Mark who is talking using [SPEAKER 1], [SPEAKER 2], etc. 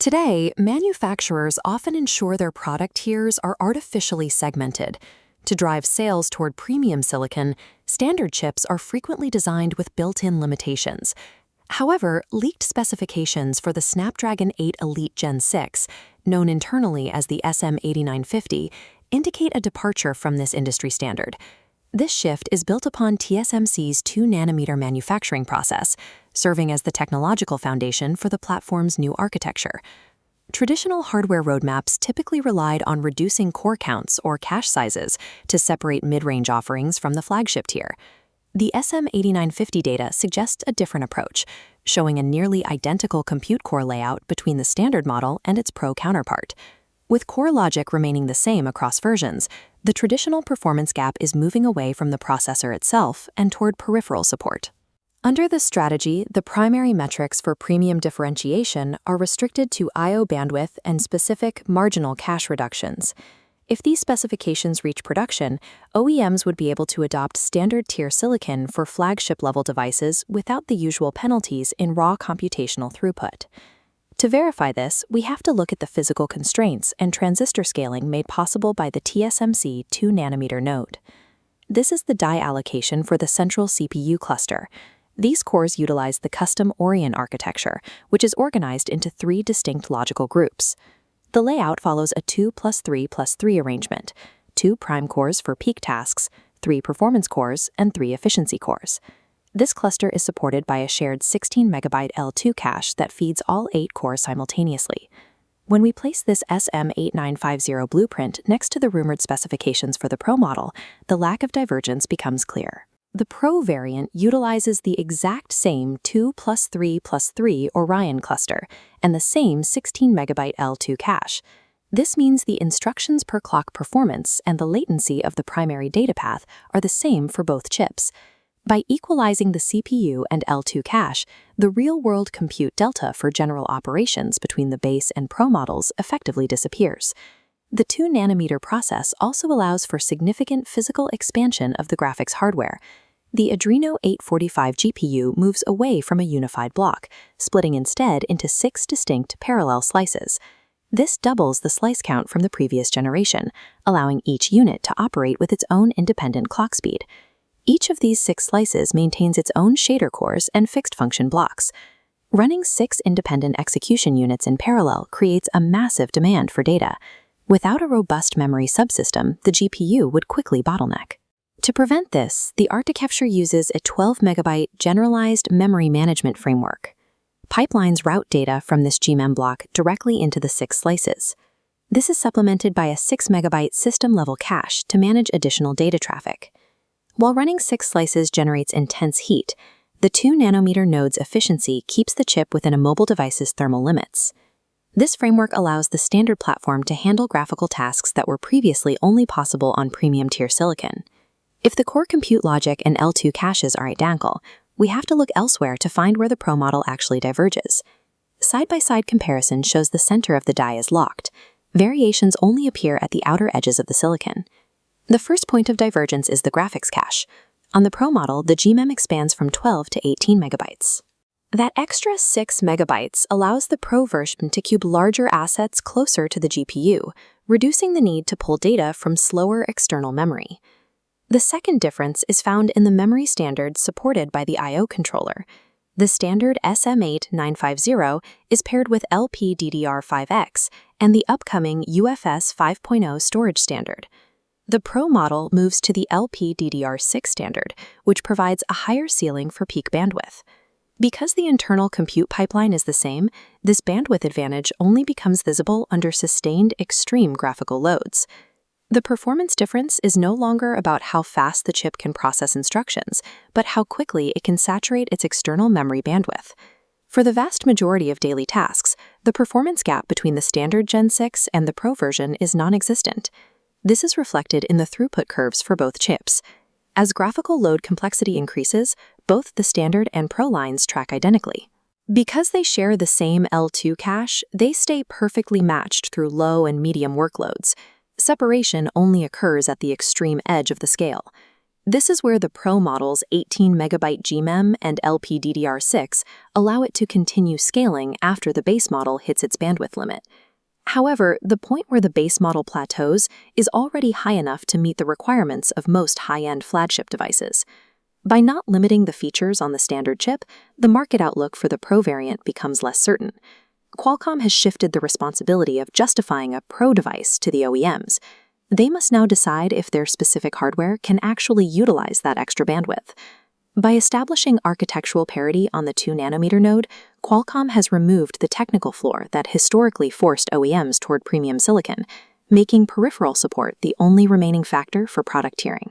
[SPEAKER 1] Today, manufacturers often ensure their product tiers are artificially segmented. To drive sales toward premium silicon, standard chips are frequently designed with built-in limitations. However, leaked specifications for the Snapdragon 8 Elite Gen 6, known internally as the SM8950, indicate a departure from this industry standard. This shift is built upon TSMC's 2-nanometer manufacturing process, serving as the technological foundation for the platform's new architecture. Traditional hardware roadmaps typically relied on reducing core counts or cache sizes to separate mid-range offerings from the flagship tier. The SM8950 data suggests a different approach, showing a nearly identical compute core layout between the standard model and its Pro counterpart. With core logic remaining the same across versions, the traditional performance gap is moving away from the processor itself and toward peripheral support. Under this strategy, the primary metrics for premium differentiation are restricted to I/O bandwidth and specific marginal cache reductions. If these specifications reach production, OEMs would be able to adopt standard-tier silicon for flagship-level devices without the usual penalties in raw computational throughput. To verify this, we have to look at the physical constraints and transistor scaling made possible by the TSMC 2-nanometer node. This is the die allocation for the central CPU cluster. These cores utilize the custom Oryon architecture, which is organized into 3 distinct logical groups. The layout follows a 2+3+3 arrangement, 2 prime cores for peak tasks, 3 performance cores, and 3 efficiency cores. This cluster is supported by a shared 16-megabyte L2 cache that feeds all 8 cores simultaneously. When we place this SM8950 blueprint next to the rumored specifications for the Pro model, the lack of divergence becomes clear. The Pro variant utilizes the exact same 2+3+3 Oryon cluster and the same 16-megabyte L2 cache. This means the instructions per clock performance and the latency of the primary data path are the same for both chips. By equalizing the CPU and L2 cache, the real-world compute delta for general operations between the base and Pro models effectively disappears. The 2-nanometer process also allows for significant physical expansion of the graphics hardware. The Adreno 845 GPU moves away from a unified block, splitting instead into 6 distinct parallel slices. This doubles the slice count from the previous generation, allowing each unit to operate with its own independent clock speed. Each of these 6 slices maintains its own shader cores and fixed-function blocks. Running 6 independent execution units in parallel creates a massive demand for data. Without a robust memory subsystem, the GPU would quickly bottleneck. To prevent this, the architecture uses a 12-megabyte generalized memory management framework. Pipelines route data from this GMEM block directly into the 6 slices. This is supplemented by a 6-megabyte system-level cache to manage additional data traffic. While running 6 slices generates intense heat, the 2-nanometer node's efficiency keeps the chip within a mobile device's thermal limits. This framework allows the standard platform to handle graphical tasks that were previously only possible on premium-tier silicon. If the core compute logic and L2 caches are identical, we have to look elsewhere to find where the Pro model actually diverges. Side-by-side comparison shows the center of the die is locked. Variations only appear at the outer edges of the silicon. The first point of divergence is the graphics cache. On the Pro model, the GMEM expands from 12 to 18 megabytes. That extra 6 megabytes allows the Pro version to cube larger assets closer to the GPU, reducing the need to pull data from slower external memory. The second difference is found in the memory standards supported by the I/O controller. The standard SM8950 is paired with LPDDR5X and the upcoming UFS 5.0 storage standard. The Pro model moves to the LPDDR6 standard, which provides a higher ceiling for peak bandwidth. Because the internal compute pipeline is the same, this bandwidth advantage only becomes visible under sustained extreme graphical loads. The performance difference is no longer about how fast the chip can process instructions, but how quickly it can saturate its external memory bandwidth. For the vast majority of daily tasks, the performance gap between the standard Gen 6 and the Pro version is non-existent. This is reflected in the throughput curves for both chips. As graphical load complexity increases, both the standard and Pro lines track identically. Because they share the same L2 cache, they stay perfectly matched through low and medium workloads. Separation only occurs at the extreme edge of the scale. This is where the Pro model's 18MB GMEM and LPDDR6 allow it to continue scaling after the base model hits its bandwidth limit. However, the point where the base model plateaus is already high enough to meet the requirements of most high-end flagship devices. By not limiting the features on the standard chip, the market outlook for the Pro variant becomes less certain. Qualcomm has shifted the responsibility of justifying a Pro device to the OEMs. They must now decide if their specific hardware can actually utilize that extra bandwidth. By establishing architectural parity on the 2nm node, Qualcomm has removed the technical floor that historically forced OEMs toward premium silicon, making peripheral support the only remaining factor for product tiering.